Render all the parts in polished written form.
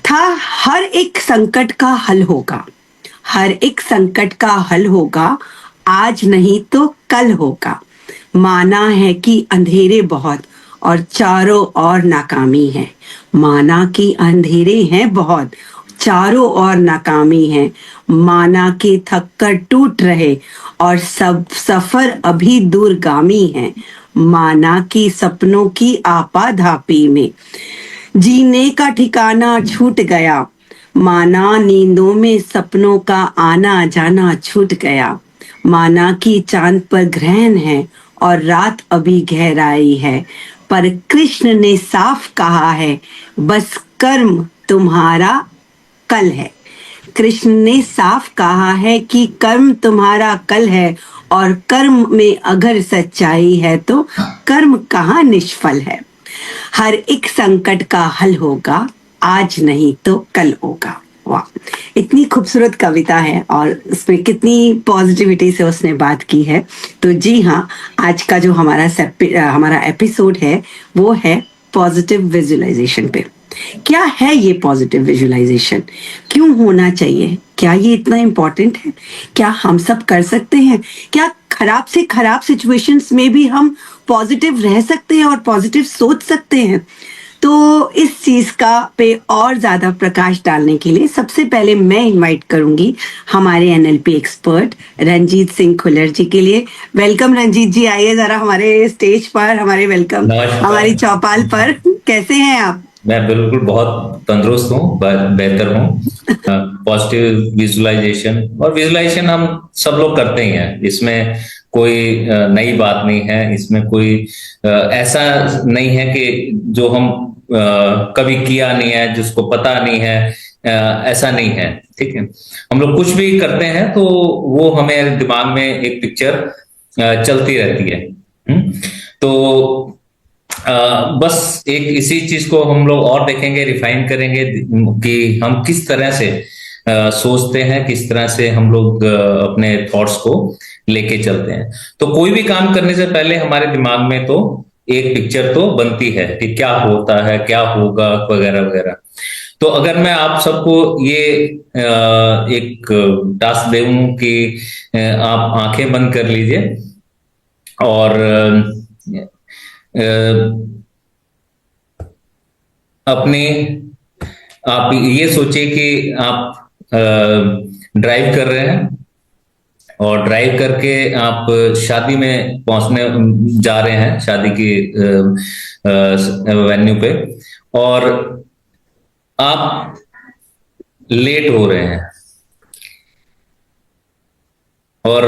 था हर एक संकट का हल होगा, हर एक संकट का हल होगा, आज नहीं तो कल होगा। माना है कि अंधेरे बहुत और चारों ओर नाकामी है। माना कि अंधेरे हैं बहुत, चारों ओर नाकामी है। माना कि थक कर टूट रहे और सब सफर अभी दूरगामी है। माना कि सपनों की आपाधापी में जीने का ठिकाना छूट गया। माना नींदों में सपनों का आना जाना छूट गया। माना कि चांद पर ग्रहण है और रात अभी गहराई है, पर कृष्ण ने साफ कहा है, बस कर्म तुम्हारा कल है। कृष्ण ने साफ कहा है कि कर्म तुम्हारा कल है, और कर्म में अगर सच्चाई है तो कर्म कहाँ निष्फल है। हर एक संकट का हल होगा, आज नहीं तो कल होगा। वाह, इतनी खूबसूरत कविता है और उसमें कितनी पॉजिटिविटी से उसने बात की है। तो जी हाँ, आज का जो हमारा एपिसोड है वो है पॉजिटिव विजुअलाइजेशन पे। क्या है ये पॉजिटिव विजुअलाइजेशन, क्यों होना चाहिए, क्या ये इतना इम्पोर्टेंट है, क्या हम सब कर सकते हैं, क्या खराब से खराब सिचुएशंस में भी हम पॉजिटिव रह सकते हैं और पॉजिटिव सोच सकते हैं। तो इस चीज का पे और ज्यादा प्रकाश डालने के लिए सबसे पहले मैं इनवाइट करूंगी हमारे एनएलपी एक्सपर्ट रंजीत सिंह खुलर जी के लिए। वेलकम रंजीत जी, आइए जरा हमारे स्टेज पर, हमारे वेलकम हमारी नमस्कार। चौपाल पर। कैसे हैं आप? मैं बिल्कुल बहुत तंदुरुस्त हूँ, बेहतर हूँ। पॉजिटिव विजुअलाइजेशन और विजुअलाइजेशन हम सब लोग करते ही हैं, इसमें कोई नई बात नहीं है। इसमें कोई ऐसा नहीं है कि जो हम कभी किया नहीं है, जिसको पता नहीं है। ऐसा नहीं है, ठीक है। हम लोग कुछ भी करते हैं तो वो हमें दिमाग में एक पिक्चर चलती रहती है। तो बस एक इसी चीज को हम लोग और देखेंगे, रिफाइन करेंगे कि हम किस तरह से सोचते हैं, किस तरह से हम लोग अपने थॉट्स को लेके चलते हैं। तो कोई भी काम करने से पहले हमारे दिमाग में तो एक पिक्चर तो बनती है कि क्या होता है, क्या होगा, वगैरह वगैरह। तो अगर मैं आप सबको ये एक टास्क दूं कि आप आंखें बंद कर लीजिए और अपने आप ये सोचिए कि आप ड्राइव कर रहे हैं और ड्राइव करके आप शादी में पहुंचने जा रहे हैं, शादी की वेन्यू पे। और आप लेट हो रहे हैं और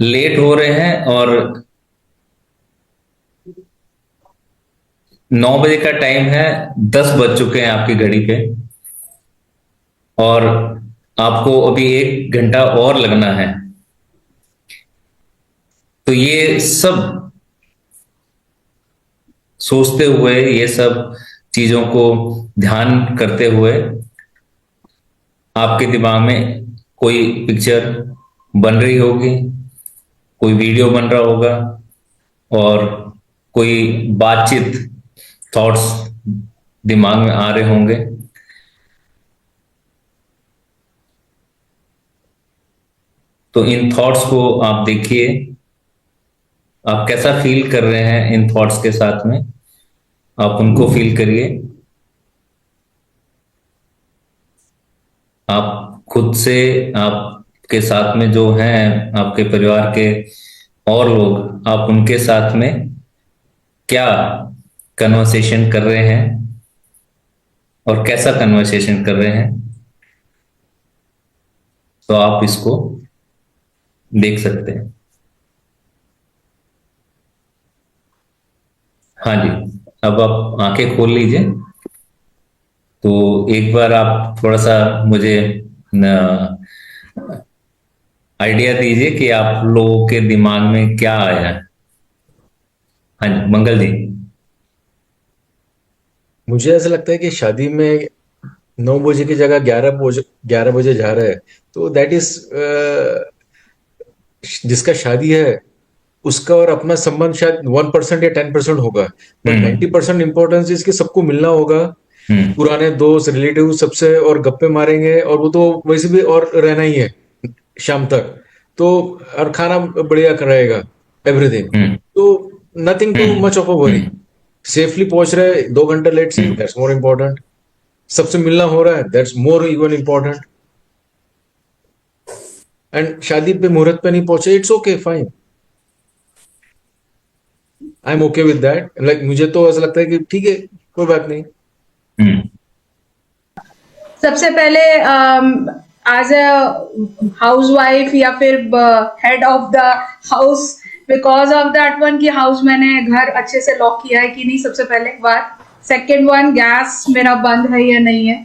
लेट हो रहे हैं और 9 बजे का टाइम है, 10 बज चुके हैं आपकी घड़ी पे, और आपको अभी 1 घंटा और लगना है। तो ये सब सोचते हुए, ये सब चीजों को ध्यान करते हुए आपके दिमाग में कोई पिक्चर बन रही होगी, कोई वीडियो बन रहा होगा और कोई बातचीत, थॉट्स दिमाग में आ रहे होंगे। तो इन थॉट्स को आप देखिए, आप कैसा फील कर रहे हैं इन थॉट्स के साथ में, आप उनको फील करिए। आप खुद से, आपके साथ में जो हैं आपके परिवार के और लोग, आप उनके साथ में क्या कन्वर्सेशन कर रहे हैं और कैसा कन्वर्सेशन कर रहे हैं, तो आप इसको देख सकते हैं। हाँ जी, अब आप आंखें खोल लीजिए। तो एक बार आप थोड़ा सा मुझे आइडिया दीजिए कि आप लोगों के दिमाग में क्या आया है। हाँ जी, मंगल जी। मुझे ऐसा लगता है कि शादी में 9 बजे की जगह 11 बजे जा रहा है, तो दैट इज जिसका शादी है उसका और अपना संबंध शायद 1% या 10% होगा, बट हम्म। 90% इंपॉर्टेंस इसके सबको मिलना होगा। पुराने दोस्त रिलेटिव सबसे और गप्पे मारेंगे, और वो तो वैसे भी और रहना ही है शाम तक, तो और खाना बढ़िया रहेगा, एवरीथिंग। हम्म तो nothing to hmm much of a worry. Hmm safely पहुंच रहे, 2 घंटे लेट से, हम्म दैट्स मोर इम्पोर्टेंट। सबसे मिलना हो रहा है, that's more even important. And शादी पे मुहूर्त पे नहीं पहुंचे, it's okay, fine, I am okay with that. Like मुझे तो ऐसा लगता है कि ठीक है, कोई बात नहीं। हम्म सबसे पहले एज अ हाउसवाइफ या फिर head of the house, because of that one कि हाउस मैंने घर अच्छे से लॉक किया है कि नहीं, सबसे पहले बात। सेकेंड वन, गैस मेरा बंद है या नहीं है।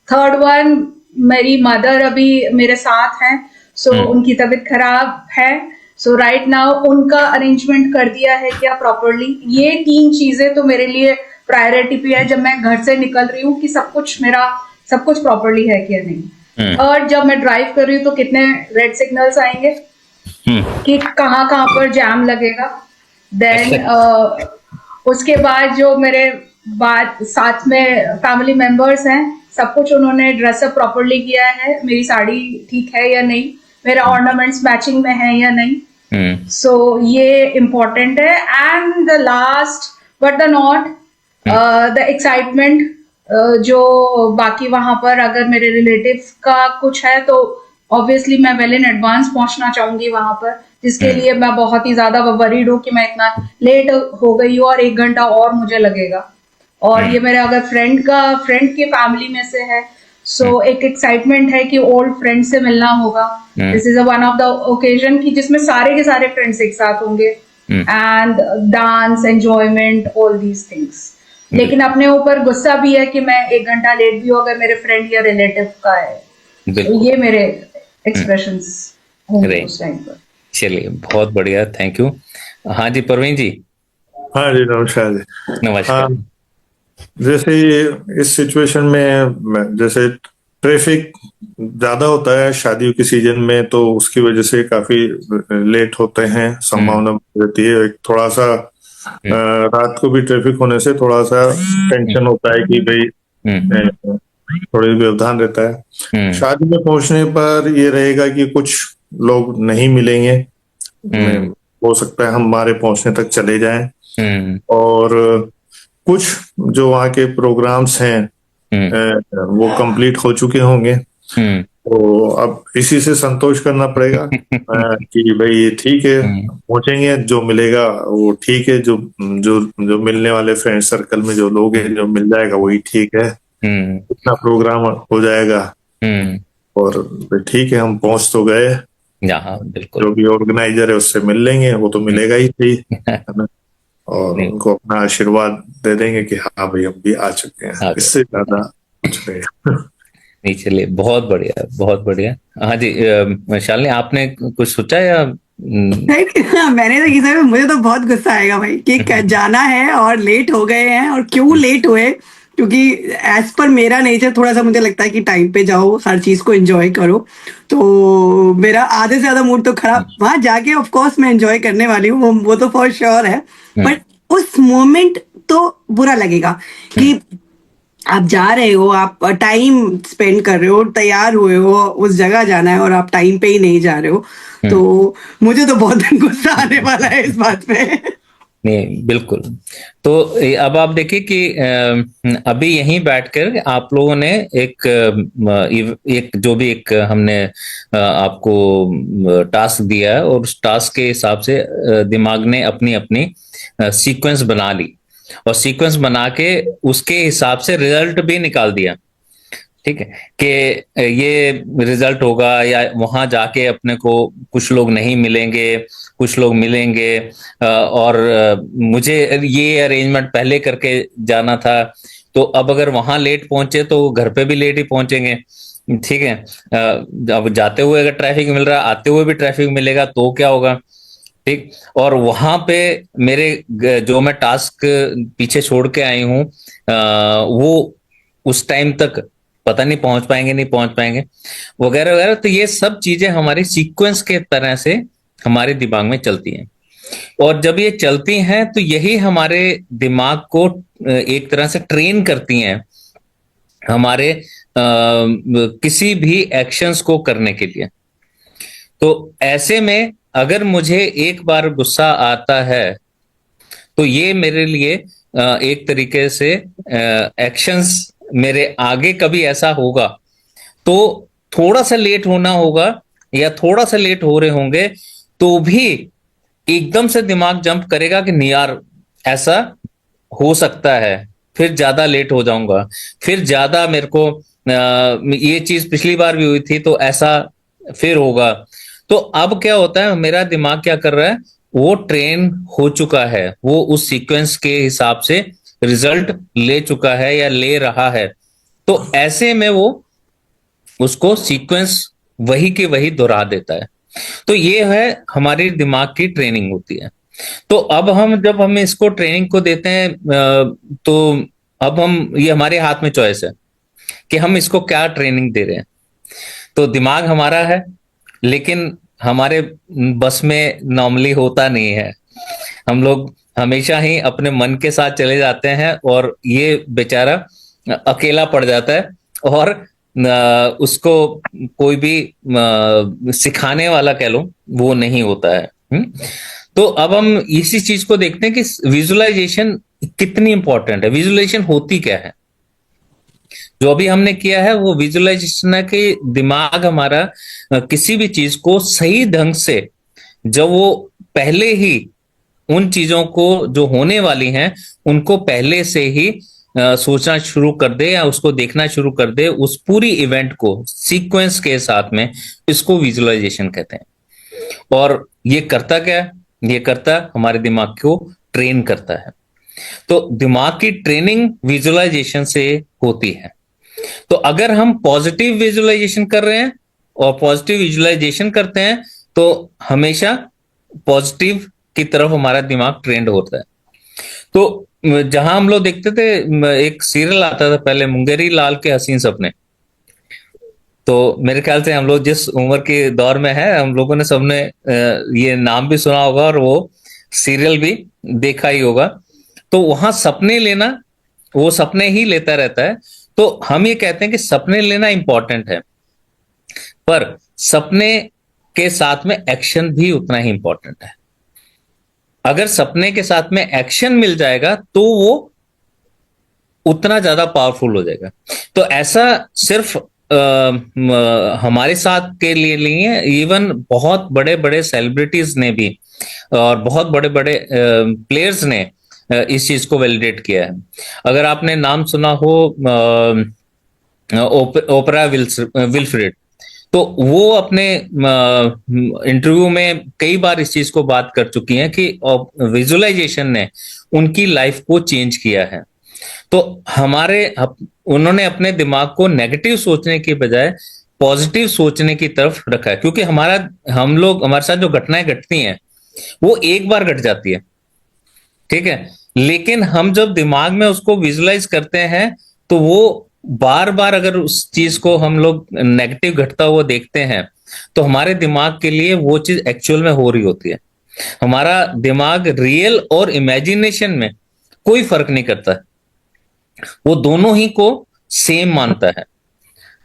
थर्ड वन, मेरी मदर अभी मेरे साथ हैं, सो उनकी तबीयत खराब है, सो राइट नाउ उनका अरेंजमेंट कर दिया है क्या प्रॉपरली। ये 3 चीजें तो मेरे लिए प्रायोरिटी पे है जब मैं घर से निकल रही हूँ, कि सब कुछ प्रॉपरली है क्या नहीं। और जब मैं ड्राइव कर रही हूँ तो कितने रेड सिग्नल्स आएंगे, कि कहाँ कहाँ पर जैम लगेगा। देन उसके बाद जो मेरे बाद साथ में फैमिली मेंबर्स हैं, सब कुछ उन्होंने ड्रेसअप प्रॉपरली किया है, मेरी साड़ी ठीक है या नहीं, मेरा ऑर्नामेंट्स मैचिंग में है या नहीं। सो ये इम्पोर्टेंट है। And the last but the not, the excitement, जो बाकी वहां पर अगर मेरे रिलेटिव का कुछ है तो ऑब्वियसली मैं वेल इन एडवांस पहुंचना चाहूंगी वहां पर, जिसके लिए मैं बहुत ही ज्यादा वरीड हूँ कि मैं इतना लेट हो गई हूँ और 1 घंटा और मुझे लगेगा। और ये मेरे अगर फ्रेंड के फैमिली में से है, सो एक एक्साइटमेंट है कि ओल्ड फ्रेंड से मिलना होगा। This is one of the occasion की जिसमें सारे के सारे फ्रेंड्स एक साथ होंगे, and dance, enjoyment, all these things. लेकिन अपने ऊपर गुस्सा भी है कि मैं 1 घंटा लेट भी हो अगर मेरे फ्रेंड या रिलेटिव का है, तो ये मेरे एक्सप्रेशंस होंगे उस टाइम पर। चलिए, बहुत बढ़िया, थैंक यू। हाँ जी, परवीन जी। हाँ जी, नमस्कार जी। नमस्कार। हाँ, जैसे इस सिचुएशन में जैसे ट्रैफिक ज्यादा होता है शादियों की सीजन में, तो उसकी वजह से काफी लेट होते हैं, संभावना रहती है। एक थोड़ा सा रात को भी ट्रैफिक होने से थोड़ा सा टेंशन होता है कि भाई थोड़ी व्यवधान रहता है। शादी में पहुंचने पर ये रहेगा कि कुछ लोग नहीं मिलेंगे, हो सकता है हमारे पहुंचने तक चले जाएं, और कुछ जो वहाँ के प्रोग्राम्स हैं वो कंप्लीट हो चुके होंगे। तो अब इसी से संतोष करना पड़ेगा कि भाई ठीक है, पहुंचेंगे, जो मिलेगा वो ठीक है, जो जो जो मिलने वाले फ्रेंड सर्कल में जो लोग हैं, जो मिल जाएगा वही ठीक है, इतना प्रोग्राम हो जाएगा। और ठीक है, हम पहुंच तो गए, बिल्कुल, जो भी ऑर्गेनाइजर है उससे मिल लेंगे, वो तो मिलेगा ही सही, है ना, और उनको अपना आशीर्वाद दे देंगे कि हाँ भाई हम भी आ चुके हैं, इससे ज्यादा कुछ नहीं। नहीं, चलिए, बहुत बढ़िया, बहुत बढ़िया। हाँ जी, शालिनी, आपने कुछ सोचा या? मैंने तो ये सब, मुझे तो बहुत गुस्सा आएगा भाई कि जाना है और लेट हो गए हैं, और क्यों लेट हुए, क्योंकि एज पर मेरा नेचर थोड़ा सा मुझे लगता है कि टाइम पे जाओ, हर चीज को एंजॉय करो। तो मेरा आधे से ज्यादा मूड तो खराब, वहां जाके ऑफ कोर्स मैं एंजॉय करने वाली हूँ, वो तो फॉर श्योर है, बट उस मोमेंट तो बुरा लगेगा कि आप जा रहे हो, आप टाइम स्पेंड कर रहे हो, तैयार हुए हो, उस जगह जाना है और आप टाइम पे ही नहीं जा रहे हो। तो मुझे तो बहुत गुस्सा आने वाला है इस बात पे। नहीं, बिल्कुल। तो अब आप देखिए कि अभी यहीं बैठकर आप लोगों ने एक जो भी एक हमने आपको टास्क दिया है, और उस टास्क के हिसाब से दिमाग ने अपनी अपनी सीक्वेंस बना ली, और सीक्वेंस बना के उसके हिसाब से रिजल्ट भी निकाल दिया। ठीक है, कि ये रिजल्ट होगा, या वहां जाके अपने को कुछ लोग नहीं मिलेंगे, कुछ लोग मिलेंगे, और मुझे ये अरेंजमेंट पहले करके जाना था, तो अब अगर वहां लेट पहुंचे तो घर पे भी लेट ही पहुंचेंगे। ठीक है, अब जाते हुए अगर ट्रैफिक मिल रहा है, आते हुए भी ट्रैफिक मिलेगा, तो क्या होगा? ठीक, और वहां पे मेरे जो मैं टास्क पीछे छोड़ के आई हूँ, वो उस टाइम तक पता नहीं पहुंच पाएंगे, नहीं पहुंच पाएंगे, वगैरह वगैरह। तो ये सब चीजें हमारी सीक्वेंस के तरह से हमारे दिमाग में चलती हैं, और जब ये चलती हैं तो यही हमारे दिमाग को एक तरह से ट्रेन करती हैं हमारे किसी भी एक्शंस को करने के लिए। तो ऐसे में अगर मुझे एक बार गुस्सा आता है तो ये मेरे लिए एक तरीके से एक्शंस, मेरे आगे कभी ऐसा होगा तो थोड़ा सा लेट होना होगा या थोड़ा सा लेट हो रहे होंगे तो भी एकदम से दिमाग जंप करेगा कि नहीं यार ऐसा हो सकता है, फिर ज्यादा लेट हो जाऊंगा, फिर ज्यादा मेरे को ये चीज पिछली बार भी हुई थी तो ऐसा फिर होगा। तो अब क्या होता है, मेरा दिमाग क्या कर रहा है, वो ट्रेन हो चुका है, वो उस सीक्वेंस के हिसाब से रिजल्ट ले चुका है या ले रहा है। तो ऐसे में वो उसको सीक्वेंस वही के वही दोहरा देता है। तो ये है हमारी दिमाग की ट्रेनिंग होती है। तो अब जब हम इसको ट्रेनिंग को देते हैं तो अब ये हमारे हाथ में चॉइस है कि हम इसको क्या ट्रेनिंग दे रहे हैं। तो दिमाग हमारा है लेकिन हमारे बस में नॉर्मली होता नहीं है। हम लोग हमेशा ही अपने मन के साथ चले जाते हैं और ये बेचारा अकेला पड़ जाता है और उसको कोई भी सिखाने वाला कह लो वो नहीं होता है। तो अब हम इसी चीज को देखते हैं कि विजुअलाइजेशन कितनी इंपॉर्टेंट है। विजुअलाइजेशन होती क्या है? जो अभी हमने किया है वो विजुअलाइजेशन है कि दिमाग हमारा किसी भी चीज को सही ढंग से, जब वो पहले ही उन चीजों को जो होने वाली हैं उनको पहले से ही सोचना शुरू कर दे या उसको देखना शुरू कर दे, उस पूरी इवेंट को सीक्वेंस के साथ में, इसको विजुअलाइजेशन कहते हैं। और ये करता क्या है? ये करता हमारे दिमाग को ट्रेन करता है। तो दिमाग की ट्रेनिंग विजुअलाइजेशन से होती है। तो अगर हम पॉजिटिव विजुअलाइजेशन कर रहे हैं और पॉजिटिव विजुअलाइजेशन करते हैं तो हमेशा पॉजिटिव की तरफ हमारा दिमाग ट्रेंड होता है। तो जहां हम लोग देखते थे, एक सीरियल आता था पहले, मुंगेरी लाल के हसीन सपने। तो मेरे ख्याल से हम लोग जिस उम्र के दौर में है, हम लोगों ने सबने ये नाम भी सुना होगा और वो सीरियल भी देखा ही होगा। तो वहां सपने लेना, वो सपने ही लेता रहता है। तो हम ये कहते हैं कि सपने लेना इंपॉर्टेंट है, पर सपने के साथ में एक्शन भी उतना ही इंपॉर्टेंट है। अगर सपने के साथ में एक्शन मिल जाएगा तो वो उतना ज्यादा पावरफुल हो जाएगा। तो ऐसा सिर्फ हमारे साथ के लिए नहीं है, इवन बहुत बड़े बड़े सेलिब्रिटीज ने भी और बहुत बड़े बड़े प्लेयर्स ने इस चीज को वैलिडेट किया है। अगर आपने नाम सुना हो ओपरा विल्फ्रेड, तो वो अपने इंटरव्यू में कई बार इस चीज को बात कर चुकी हैं कि विजुअलाइजेशन ने उनकी लाइफ को चेंज किया है। तो उन्होंने अपने दिमाग को नेगेटिव सोचने की बजाय पॉजिटिव सोचने की तरफ रखा है, क्योंकि हमारे साथ जो घटनाएं घटती हैं वो एक बार घट जाती है, ठीक है, लेकिन हम जब दिमाग में उसको विजुअलाइज करते हैं तो वो बार बार अगर उस चीज को हम लोग नेगेटिव घटता हुआ देखते हैं तो हमारे दिमाग के लिए वो चीज एक्चुअल में हो रही होती है। हमारा दिमाग रियल और इमेजिनेशन में कोई फर्क नहीं करता है, वो दोनों ही को सेम मानता है।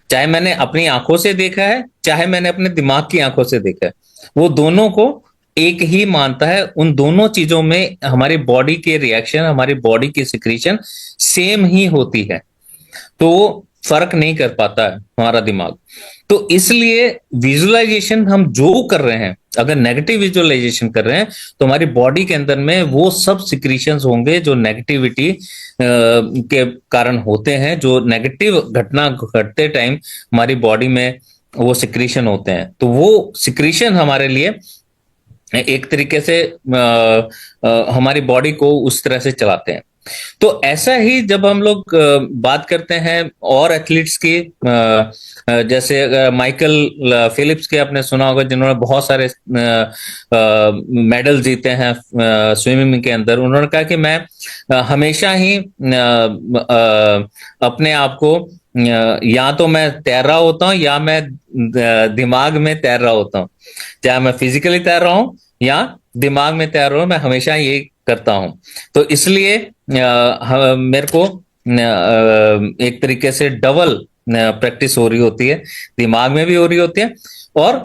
चाहे मैंने अपनी आंखों से देखा है, चाहे मैंने अपने दिमाग की आंखों से देखा है, वो दोनों को एक ही मानता है। उन दोनों चीजों में हमारी बॉडी के रिएक्शन, हमारी बॉडी की सिक्रीशन सेम ही होती है, तो फर्क नहीं कर पाता है हमारा दिमाग। तो इसलिए विजुअलाइजेशन हम जो कर रहे हैं, अगर नेगेटिव विजुअलाइजेशन कर रहे हैं तो हमारी बॉडी के अंदर में वो सब सिक्रीशंस होंगे जो नेगेटिविटी के कारण होते हैं, जो नेगेटिव घटना घटते टाइम हमारी बॉडी में वो सिक्रीशन होते हैं। तो वो सिक्रीशन हमारे लिए एक तरीके से हमारी बॉडी को उस तरह से चलाते हैं। तो ऐसा ही जब हम लोग बात करते हैं और एथलीट्स की, जैसे माइकल फिलिप्स के आपने सुना होगा, जिन्होंने बहुत सारे मेडल जीते हैं स्विमिंग के अंदर। उन्होंने कहा कि मैं हमेशा ही अपने आप को या तो मैं तैर रहा होता हूँ या मैं दिमाग में तैर रहा होता हूँ, चाहे मैं फिजिकली तैर रहा हूँ या दिमाग में तैर रहा हूँ, मैं हमेशा ये करता हूं। तो इसलिए मेरे को एक तरीके से डबल प्रैक्टिस हो रही होती है, दिमाग में भी हो रही होती है और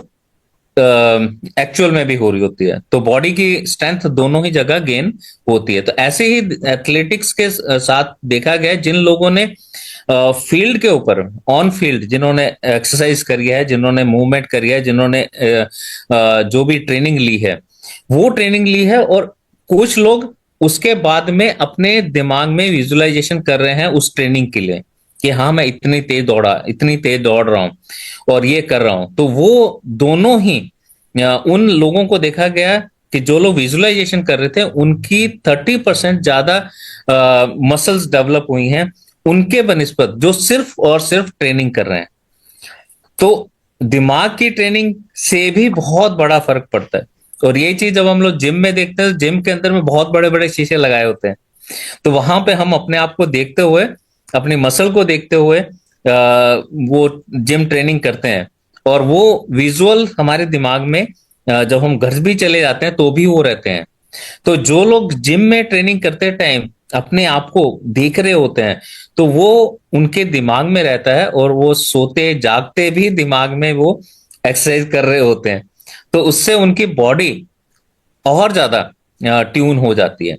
एक्चुअल में भी हो रही होती है। तो बॉडी की स्ट्रेंथ दोनों ही जगह गेन होती है। तो ऐसे ही एथलेटिक्स के साथ देखा गया है, जिन लोगों ने फील्ड के ऊपर, ऑन फील्ड जिन्होंने एक्सरसाइज करी है, जिन्होंने मूवमेंट करी है, जिन्होंने जो भी ट्रेनिंग ली है, वो ट्रेनिंग ली है, और कुछ लोग उसके बाद में अपने दिमाग में विजुअलाइजेशन कर रहे हैं उस ट्रेनिंग के लिए कि हाँ मैं इतनी तेज दौड़ रहा हूं और ये कर रहा हूं। तो वो दोनों ही उन लोगों को देखा गया कि जो लोग विजुअलाइजेशन कर रहे थे उनकी 30% ज्यादा मसल्स डेवलप हुई हैं उनके बनिस्बत जो सिर्फ और सिर्फ ट्रेनिंग कर रहे हैं। तो दिमाग की ट्रेनिंग से भी बहुत बड़ा फर्क पड़ता है। और यही चीज जब हम लोग जिम में देखते हैं, जिम के अंदर में बहुत बड़े बड़े शीशे लगाए होते हैं, तो वहां पे हम अपने आप को देखते हुए, अपनी मसल को देखते हुए वो जिम ट्रेनिंग करते हैं, और वो विजुअल हमारे दिमाग में जब हम घर भी चले जाते हैं तो भी वो रहते हैं। तो जो लोग जिम में ट्रेनिंग करते टाइम अपने आप को देख रहे होते हैं, तो वो उनके दिमाग में रहता है, और वो सोते जागते भी दिमाग में वो एक्सरसाइज कर रहे होते हैं। तो उससे उनकी बॉडी और ज्यादा ट्यून हो जाती है।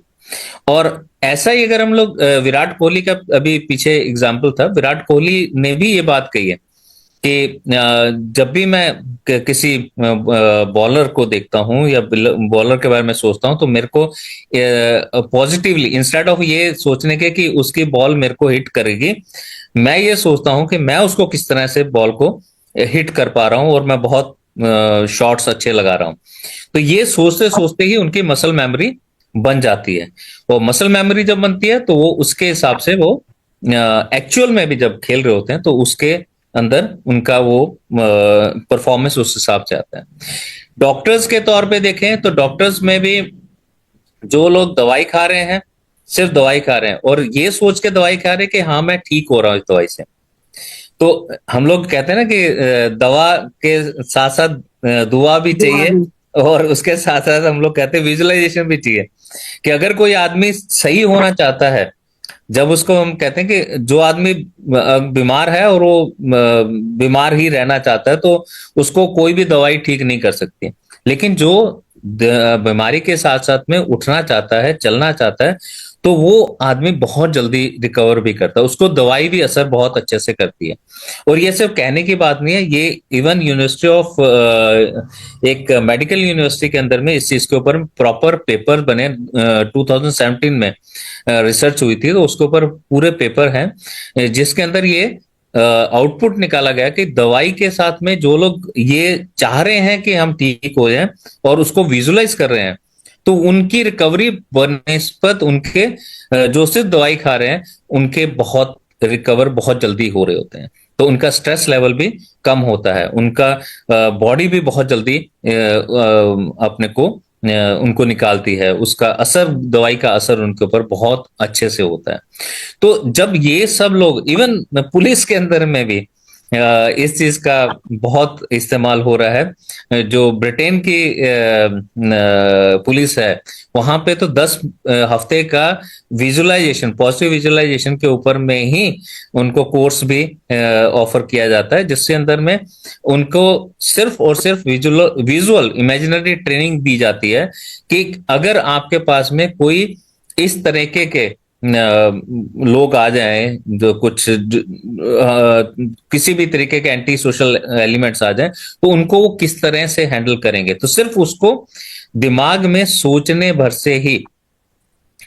और ऐसा ही अगर हम लोग विराट कोहली का अभी पीछे एग्जाम्पल था, विराट कोहली ने भी ये बात कही है कि जब भी मैं किसी बॉलर को देखता हूं या बॉलर के बारे में सोचता हूं, तो मेरे को पॉजिटिवली, इंस्टेड ऑफ ये सोचने के कि उसकी बॉल मेरे को हिट करेगी, मैं ये सोचता हूं कि मैं उसको किस तरह से बॉल को हिट कर पा रहा हूं और मैं बहुत शॉट्स अच्छे लगा रहा हूं। तो ये सोचते सोचते ही उनकी मसल मेमोरी बन जाती है। और मसल मेमोरी जब बनती है तो वो उसके हिसाब से वो एक्चुअल में भी जब खेल रहे होते हैं तो उसके अंदर उनका वो परफॉर्मेंस उस हिसाब से आता है। डॉक्टर्स के तौर पे देखें तो डॉक्टर्स में भी जो लोग दवाई खा रहे हैं, सिर्फ दवाई खा रहे हैं और ये सोच के दवाई खा रहे हैं कि हाँ मैं ठीक हो रहा हूँ इस दवाई से, तो हम लोग कहते हैं ना कि दवा के साथ साथ दुआ भी चाहिए, और उसके साथ साथ हम लोग कहते हैं विजुअलाइजेशन भी चाहिए। कि अगर कोई आदमी सही होना चाहता है, जब उसको हम कहते हैं कि जो आदमी बीमार है और वो बीमार ही रहना चाहता है, तो उसको कोई भी दवाई ठीक नहीं कर सकती। लेकिन जो बीमारी के साथ साथ में उठना चाहता है, चलना चाहता है, तो वो आदमी बहुत जल्दी रिकवर भी करता है, उसको दवाई भी असर बहुत अच्छे से करती है। और ये सिर्फ कहने की बात नहीं है, ये इवन यूनिवर्सिटी ऑफ एक मेडिकल यूनिवर्सिटी के अंदर में इस चीज के ऊपर प्रॉपर पेपर बने 2017 में रिसर्च हुई थी, तो उसके ऊपर पूरे पेपर हैं जिसके अंदर ये आउटपुट निकाला गया कि दवाई के साथ में जो लोग ये चाह रहे हैं कि हम ठीक हो जाएं और उसको विजुअलाइज कर रहे हैं, तो उनकी रिकवरी बनिस्बत उनके जो सिर्फ दवाई खा रहे हैं उनके बहुत रिकवर बहुत जल्दी हो रहे होते हैं। तो उनका स्ट्रेस लेवल भी कम होता है, उनका बॉडी भी बहुत जल्दी अपने को उनको निकालती है, उसका असर, दवाई का असर उनके ऊपर बहुत अच्छे से होता है। तो जब ये सब लोग, इवन पुलिस के अंदर में भी इस चीज का बहुत इस्तेमाल हो रहा है। जो ब्रिटेन की पुलिस है, वहां पे तो 10 हफ्ते का विजुअलाइजेशन, पॉजिटिव विजुअलाइजेशन के ऊपर में ही उनको कोर्स भी ऑफर किया जाता है, जिसके अंदर में उनको सिर्फ और सिर्फ विजुअल इमेजिनरी ट्रेनिंग दी जाती है कि अगर आपके पास में कोई इस तरीके के लोग आ जाएं, जो कुछ किसी भी तरीके के एंटी सोशल एलिमेंट्स आ जाएं, तो उनको वो किस तरह से हैंडल करेंगे। तो सिर्फ उसको दिमाग में सोचने भर से ही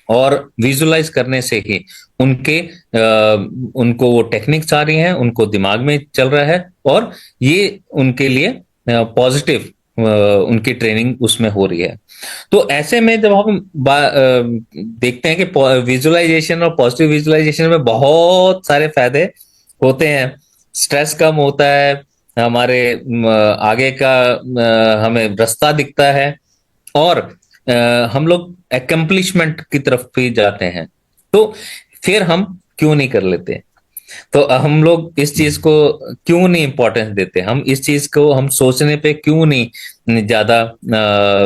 और विजुअलाइज करने से ही उनको वो टेक्निक्स आ रही हैं, उनको दिमाग में चल रहा है, और ये उनके लिए पॉजिटिव उनकी ट्रेनिंग उसमें हो रही है। तो ऐसे में जब हम देखते हैं कि विजुअलाइजेशन और पॉजिटिव विजुअलाइजेशन में बहुत सारे फायदे होते हैं, स्ट्रेस कम होता है, हमारे आगे का हमें रास्ता दिखता है, और हम लोग एकम्प्लिशमेंट की तरफ भी जाते हैं। तो फिर हम क्यों नहीं कर लेते? तो हम लोग इस चीज को क्यों नहीं इंपॉर्टेंस देते? हम इस चीज को, हम सोचने पे क्यों नहीं ज्यादा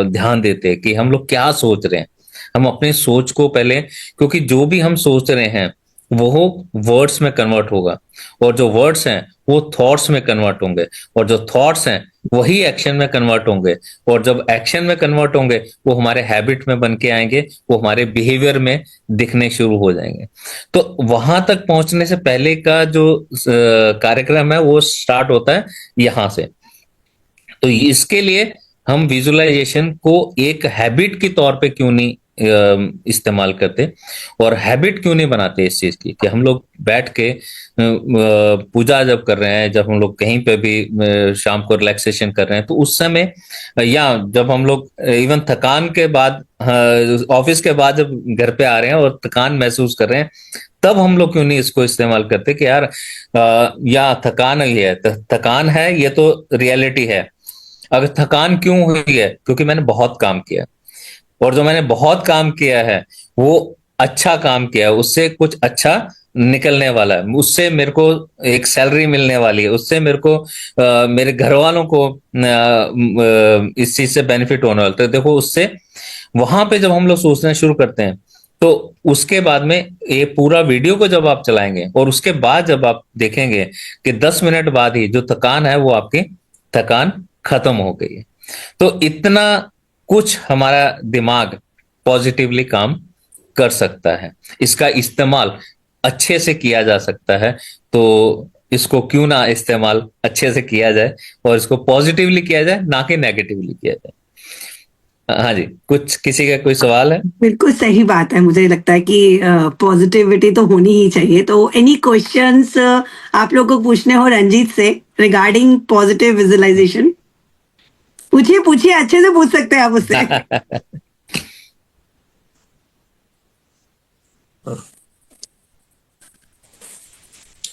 ध्यान देते कि हम लोग क्या सोच रहे हैं? हम अपने सोच को पहले, क्योंकि जो भी हम सोच रहे हैं वो वर्ड्स में कन्वर्ट होगा, और जो वर्ड्स हैं वो थॉट्स में कन्वर्ट होंगे, और जो थॉट्स हैं वही एक्शन में कन्वर्ट होंगे, और जब एक्शन में कन्वर्ट होंगे वो हमारे हैबिट में बन के आएंगे, वो हमारे बिहेवियर में दिखने शुरू हो जाएंगे। तो वहां तक पहुंचने से पहले का जो कार्यक्रम है वो स्टार्ट होता है यहाँ से। तो इसके लिए हम विजुअलाइजेशन को एक हैबिट के तौर पे क्यों नहीं इस्तेमाल करते, और हैबिट क्यों नहीं बनाते इस चीज की, कि हम लोग बैठ के पूजा जब कर रहे हैं, जब हम लोग कहीं पे भी शाम को रिलैक्सेशन कर रहे हैं, तो उस समय या जब हम लोग इवन थकान के बाद, ऑफिस के बाद जब घर पे आ रहे हैं और थकान महसूस कर रहे हैं, तब हम लोग क्यों नहीं इसको इस्तेमाल करते कि यार या थकान ही है, थकान है, ये तो रियलिटी है। अगर थकान क्यों हुई है, क्योंकि मैंने बहुत काम किया, और जो मैंने बहुत काम किया है वो अच्छा काम किया है, उससे कुछ अच्छा निकलने वाला है, उससे मेरे को एक सैलरी मिलने वाली है, उससे मेरे को मेरे घर वालों को इस चीज से बेनिफिट होने वाला है। तो देखो, उससे वहां पे जब हम लोग सोचना शुरू करते हैं, तो उसके बाद में ये पूरा वीडियो को जब आप चलाएंगे, और उसके बाद जब आप देखेंगे कि 10 मिनट बाद ही जो थकान है वो आपकी थकान खत्म हो गई है। तो इतना कुछ हमारा दिमाग पॉजिटिवली काम कर सकता है, इसका इस्तेमाल अच्छे से किया जा सकता है। तो इसको क्यों ना इस्तेमाल अच्छे से किया जाए, और इसको पॉजिटिवली किया जाए, ना कि नेगेटिवली किया जाए। हाँ जी, कुछ किसी का कोई सवाल है? बिल्कुल सही बात है। मुझे लगता है कि पॉजिटिविटी तो होनी ही चाहिए। तो एनी क्वेश्चंस आप लोगों को पूछने हो रंजीत से रिगार्डिंग पॉजिटिव विजुअलाइजेशन? पूछिए पूछिए, अच्छे से पूछ सकते हैं आप उससे।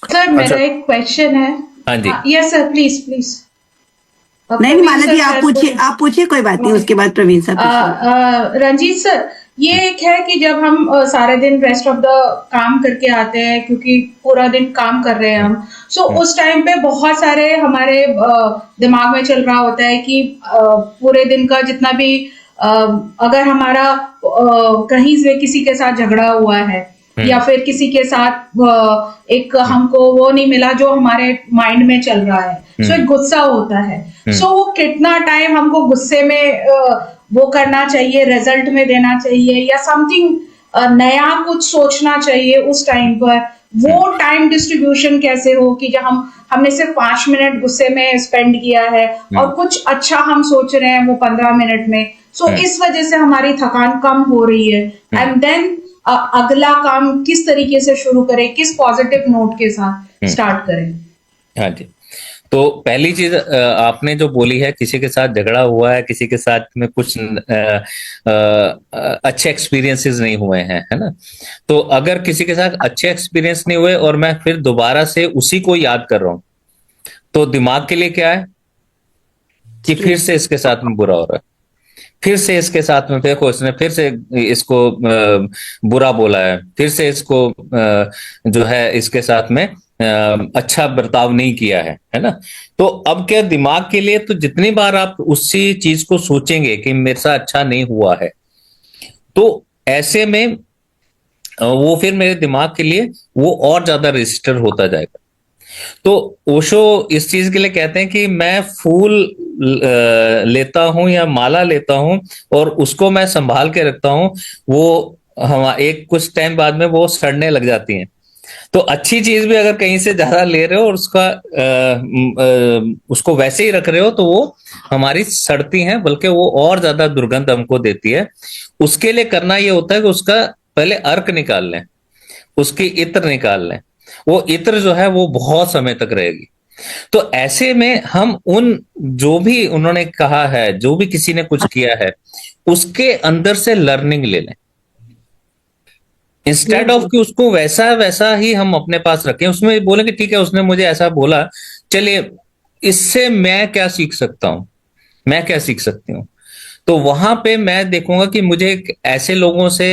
सर मेरा एक क्वेश्चन है। हाँ जी। Yes sir, please please. नहीं माला जी, आप पूछिए, कोई बात नहीं, उसके बाद प्रवीण सर पूछिए। रंजीत सर, ये एक है कि जब हम सारे दिन रेस्ट ऑफ द काम करके आते हैं, क्योंकि पूरा दिन काम कर रहे हैं हम, सो उस टाइम पे बहुत सारे हमारे दिमाग में चल रहा होता है कि पूरे दिन का जितना भी अगर हमारा कहीं से किसी के साथ झगड़ा हुआ है, या फिर किसी के साथ एक हमको वो नहीं मिला जो हमारे माइंड में चल रहा है, सो एक गुस्सा होता है। सो वो कितना टाइम हमको गुस्से में वो करना चाहिए, रिजल्ट में देना चाहिए, या समथिंग नया कुछ सोचना चाहिए उस टाइम पर, वो टाइम डिस्ट्रीब्यूशन कैसे हो कि जब हमने सिर्फ 5 मिनट गुस्से में स्पेंड किया है और कुछ अच्छा हम सोच रहे हैं वो 15 मिनट में, सो इस वजह से हमारी थकान कम हो रही है, एंड देन अगला काम किस तरीके से शुरू करें, किस पॉजिटिव नोट के साथ स्टार्ट करें? हाँ जी, तो पहली चीज आपने जो बोली है, किसी के साथ झगड़ा हुआ है, किसी के साथ में कुछ अच्छे एक्सपीरियंसेस नहीं हुए हैं, है ना। तो अगर किसी के साथ अच्छे एक्सपीरियंस नहीं हुए और मैं फिर दोबारा से उसी को याद कर रहा हूं, तो दिमाग के लिए क्या है कि फिर से इसके साथ में बुरा हो रहा है, फिर से इसके साथ में देखो इसने फिर से इसको बुरा बोला है, फिर से इसको जो है इसके साथ में अच्छा बर्ताव नहीं किया है ना। तो अब क्या, दिमाग के लिए तो जितनी बार आप उसी चीज को सोचेंगे कि मेरे साथ अच्छा नहीं हुआ है, तो ऐसे में वो फिर मेरे दिमाग के लिए वो और ज्यादा रजिस्टर होता जाएगा। तो ओशो इस चीज के लिए कहते हैं कि मैं फूल लेता हूं या माला लेता हूं और उसको मैं संभाल के रखता हूं, वो हम एक कुछ टाइम बाद में वो सड़ने लग जाती हैं। तो अच्छी चीज भी अगर कहीं से ज्यादा ले रहे हो और उसको वैसे ही रख रहे हो, तो वो हमारी सड़ती हैं, बल्कि वो और ज्यादा दुर्गंध हमको देती है। उसके लिए करना ये होता है कि उसका पहले अर्क निकाल लें, उसकी इत्र निकाल लें। वो इत्र जो है वो बहुत समय तक रहेगी। तो ऐसे में हम उन जो भी उन्होंने कहा है, जो भी किसी ने कुछ किया है, उसके अंदर से लर्निंग ले लें, इंस्टेड ऑफ कि उसको वैसा वैसा ही हम अपने पास रखें। उसमें बोले कि ठीक है, उसने मुझे ऐसा बोला, चलिए इससे मैं क्या सीख सकता हूं, मैं क्या सीख सकती हूँ। तो वहां पे मैं देखूंगा कि मुझे ऐसे लोगों से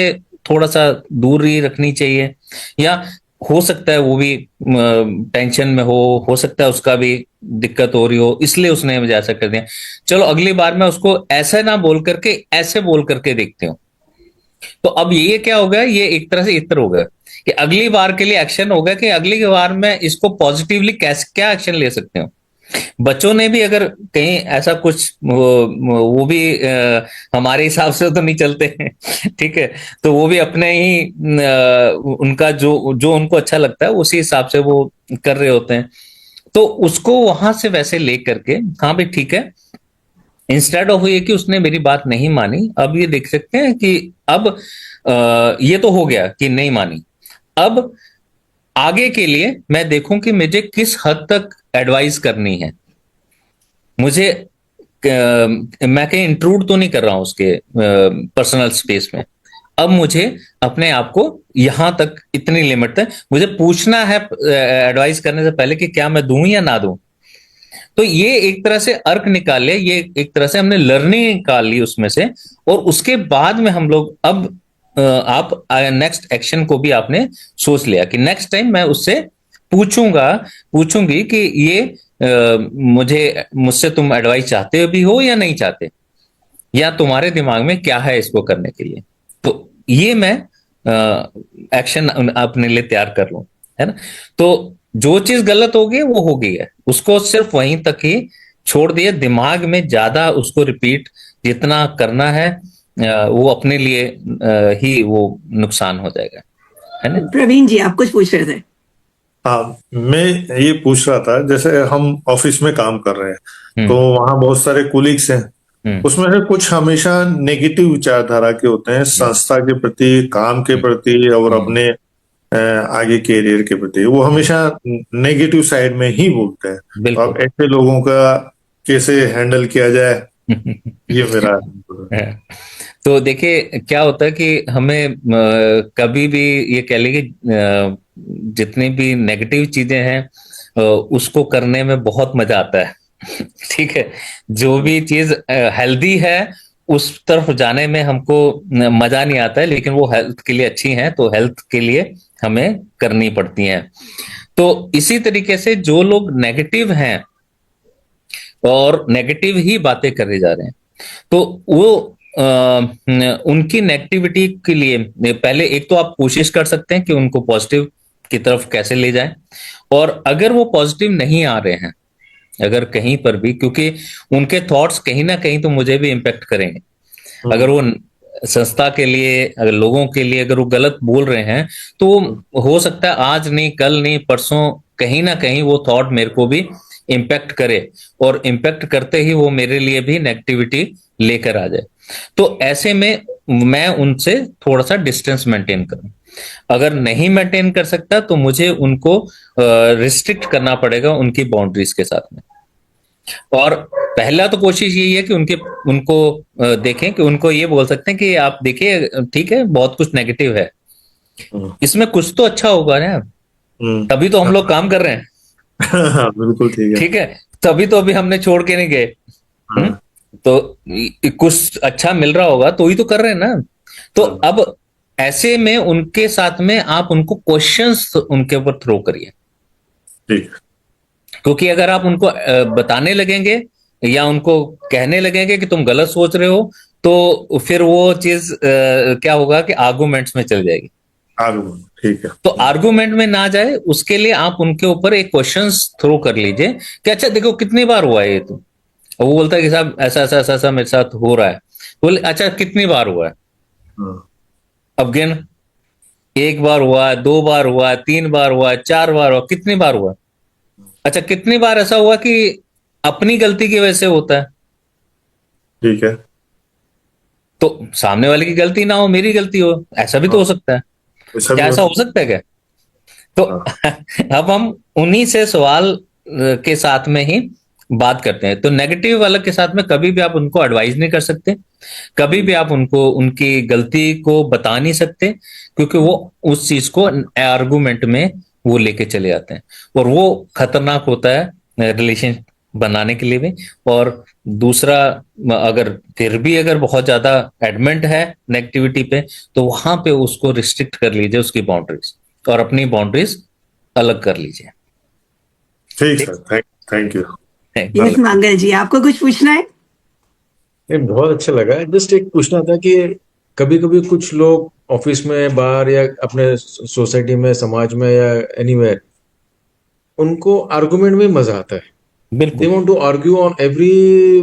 थोड़ा सा दूरी रखनी चाहिए, या हो सकता है वो भी टेंशन में हो सकता है उसका भी दिक्कत हो रही हो, इसलिए उसने मुझे ऐसा कर दिया। चलो अगली बार मैं उसको ऐसे ना बोल करके ऐसे बोल करके देखती हूँ, तो अब ये क्या हो गया, ये एक तरह से इत्र हो गया कि अगली बार के लिए एक्शन हो गया कि अगली बार में इसको पॉजिटिवली कैसे क्या एक्शन ले सकते हो। बच्चों ने भी अगर कहीं ऐसा कुछ वो भी हमारे हिसाब से तो नहीं चलते हैं ठीक है, तो वो भी अपने ही उनका जो जो उनको अच्छा लगता है उसी हिसाब से वो कर रहे होते हैं। तो उसको वहां से वैसे ले करके, हाँ भाई ठीक है, इंस्टेड ऑफ ये कि उसने मेरी बात नहीं मानी, अब ये देख सकते हैं कि अब ये तो हो गया कि नहीं मानी, अब आगे के लिए मैं देखूं कि मुझे किस हद तक एडवाइस करनी है। मुझे मैं कहीं इंट्रूड तो नहीं कर रहा हूं उसके पर्सनल स्पेस में। अब मुझे अपने आप को यहां तक इतनी लिमिट है, मुझे पूछना है एडवाइस करने से पहले कि क्या मैं दूं या ना दूं। तो ये एक तरह से अर्क निकाल लिया, ये एक तरह से हमने लर्निंग निकाल ली उसमें से, और उसके बाद में हम लोग अब आप नेक्स्ट एक्शन को भी आपने सोच लिया कि नेक्स्ट टाइम मैं उससे पूछूंगी कि ये मुझसे तुम एडवाइस चाहते भी हो या नहीं चाहते, या तुम्हारे दिमाग में क्या है इसको करने के लिए। तो ये मैं एक्शन अपने लिए तैयार कर लूं, है ना। तो जो चीज गलत होगी वो हो गई है, उसको सिर्फ वहीं तक ही छोड़ दिए, दिमाग में ज्यादा उसको रिपीट जितना करना है वो अपने लिए ही वो नुकसान हो जाएगा, है ना। प्रवीण जी, आप कुछ पूछ रहे थे। हाँ, मैं ये पूछ रहा था, जैसे हम ऑफिस में काम कर रहे हैं तो हम्म वहाँ बहुत सारे कुलीग्स हैं, हम्म उसमें से कुछ हमेशा नेगेटिव विचारधारा के होते हैं संस्था के प्रति, काम के प्रति और अपने आगे कैरियर के प्रति, वो हमेशा नेगेटिव साइड में ही बोलते हैं। तो बिल्कुल। अब ऐसे लोगों का कैसे हैंडल किया जाए, ये मेरा तो देखिए क्या होता है कि हमें कभी भी ये कह लें कि जितनी भी नेगेटिव चीजें हैं उसको करने में बहुत मजा आता है ठीक है। जो भी चीज हेल्दी है उस तरफ जाने में हमको मजा नहीं आता है, लेकिन वो हेल्थ के लिए अच्छी है तो हेल्थ के लिए हमें करनी पड़ती हैं। तो इसी तरीके से जो लोग नेगेटिव हैं और नेगेटिव ही बातें करे जा रहे हैं, तो वो उनकी नेगेटिविटी के लिए पहले एक तो आप कोशिश कर सकते हैं कि उनको पॉजिटिव की तरफ कैसे ले जाएं। और अगर वो पॉजिटिव नहीं आ रहे हैं, अगर कहीं पर भी, क्योंकि उनके थॉट्स कहीं ना कहीं तो मुझे भी इम्पेक्ट करेंगे। अगर वो संस्था के लिए, अगर लोगों के लिए अगर वो गलत बोल रहे हैं, तो हो सकता है आज नहीं, कल नहीं, परसों कहीं ना कहीं वो थॉट मेरे को भी इम्पेक्ट करे, और इम्पेक्ट करते ही वो मेरे लिए भी नेगेटिविटी लेकर आ जाए। तो ऐसे में मैं उनसे थोड़ा सा डिस्टेंस मेंटेन करूं। अगर नहीं मेंटेन कर सकता तो मुझे उनको रिस्ट्रिक्ट करना पड़ेगा उनकी बाउंड्रीज के साथ में। और पहला तो कोशिश यही है कि उनको देखें कि उनको ये बोल सकते हैं कि आप देखिए ठीक है, बहुत कुछ नेगेटिव है, इसमें कुछ तो अच्छा होगा ना, तभी तो हम लोग काम कर रहे हैं हाँ, बिल्कुल ठीक है। ठीक है, तभी तो अभी हमने छोड़ के नहीं गए। तो कुछ अच्छा मिल रहा होगा तो ही तो कर रहे हैं ना। तो अब ऐसे में उनके साथ में आप उनको क्वेश्चंस उनके ऊपर थ्रो करिए, ठीक, क्योंकि अगर आप उनको बताने लगेंगे या उनको कहने लगेंगे कि तुम गलत सोच रहे हो, तो फिर वो चीज क्या होगा कि आर्गुमेंट्स में चल जाएगी। ठीक है। तो आर्गुमेंट में ना जाए उसके लिए आप उनके ऊपर एक क्वेश्चंस थ्रो कर लीजिए कि अच्छा देखो कितनी बार हुआ है ये, तो वो बोलता है कि साहब ऐसा ऐसा ऐसा ऐसा मेरे साथ हो रहा है, बोले अच्छा कितनी बार हुआ है, अब गिन, एक बार हुआ, दो बार हुआ, तीन बार हुआ, चार बार हुआ, कितनी बार हुआ। अच्छा कितनी बार ऐसा हुआ कि अपनी गलती की वजह से होता है, ठीक है। तो सामने वाले की गलती ना हो, मेरी गलती हो, ऐसा भी तो हो सकता है। ऐसा भी क्या हो ऐसा हो सकता है क्या? तो अब हम उन्हीं से सवाल के साथ में ही बात करते हैं। तो नेगेटिव वाले के साथ में कभी भी आप उनको एडवाइस नहीं कर सकते, कभी भी आप उनको उनकी गलती को बता नहीं सकते, क्योंकि वो उस चीज को आर्गुमेंट में वो लेके चले जाते हैं, और वो खतरनाक होता है रिलेशन बनाने के लिए भी। और दूसरा, अगर फिर भी अगर बहुत ज्यादा एडमेंट है नेगेटिविटी पे, तो वहां पे उसको रिस्ट्रिक्ट कर लीजिए उसकी बाउंड्रीज, और अपनी बाउंड्रीज अलग कर लीजिए। ठीक सर, थैंक यू। यस मंगल जी, आपको कुछ पूछना है? ये बहुत अच्छा लगा। जस्ट एक पूछना था कि कभी कभी कुछ लोग ऑफिस में, बाहर, या अपने सोसाइटी में, समाज में, या एनीवेयर, उनको आर्गुमेंट में मजा आता है. दे बिल्कुल want to argue on every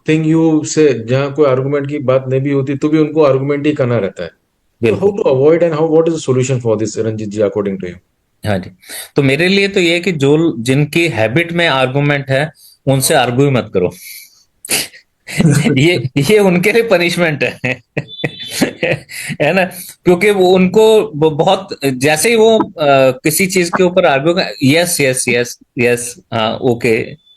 thing you say. जहाँ कोई आर्गुमेंट की बात नहीं भी होती तो भी उनको आर्गुमेंट ही करना रहता है. तो हाउ बिल्कुल। To avoid and how what is the solution for this, Ranjit ji, according to you? हाँ जी। तो मेरे लिए तो ये है कि जो जिनकी हैबिट में आर्गुमेंट है उनसे आर्ग्यू मत करो। ये उनके लिए पनिशमेंट है। है ना? क्योंकि वो उनको बहुत, जैसे ही वो किसी चीज के ऊपर argue, yes yes yes yes, हाँ ओके,